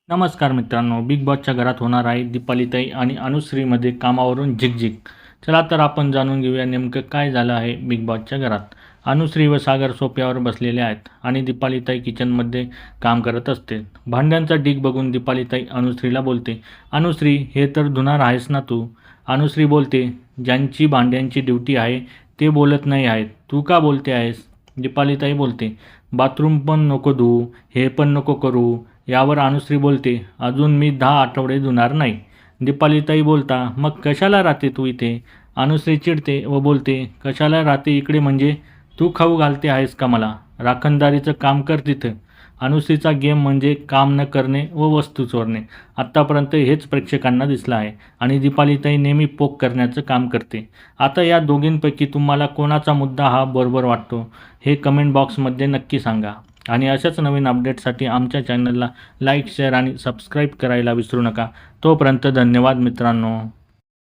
नमस्कार मित्रांनो, बिग बॉसच्या घरात होणार आहे दीपालीताई आणि अनुश्रीमध्ये कामावरून झिकझिक. चला तर आपण जाणून घेऊया नेमकं काय झालं आहे बिग बॉसच्या घरात. अनुश्री व सागर सोफ्यावर बसलेले आहेत आणि दीपालीताई किचनमध्ये काम करत असते. भांड्यांचा ढीग बघून दीपालीताई अनुश्रीला बोलते, अनुश्री हे तर धुणार आहेस ना तू? अनुश्री बोलते, ज्यांची भांड्यांची ड्युटी आहे ते बोलत नाही आहेत, तू का बोलते आहेस? दीपालीताई बोलते, बाथरूम पण नको धुवू, हे पण नको करू. यावर अनुश्री बोलते, अजून मी 10 आठवडे धुणार नाही. दीपालीताई बोलता, मग कशाला राहते तू इथे? अनुश्री चिडते व बोलते, कशाला राहते इकडे म्हणजे? तू खाऊ घालते आहेस का मला? राखणदारीचं काम कर तिथं. अनुश्रीचा गेम म्हणजे काम न करणे व वस्तू चोरणे. आत्तापर्यंत हेच प्रेक्षकांना दिसलं आहे आणि दीपालीताई नेहमी पोक करण्याचं काम करते. आता या दोघींपैकी तुम्हाला कोणाचा मुद्दा हा बरोबर वाटतो हे कमेंट बॉक्समध्ये नक्की सांगा. आणि अशाच नवीन अपडेटसाठी आमच्या चॅनलला लाईक, शेअर आणि सबस्क्राईब करायला विसरू नका. तोपर्यंत धन्यवाद मित्रांनो.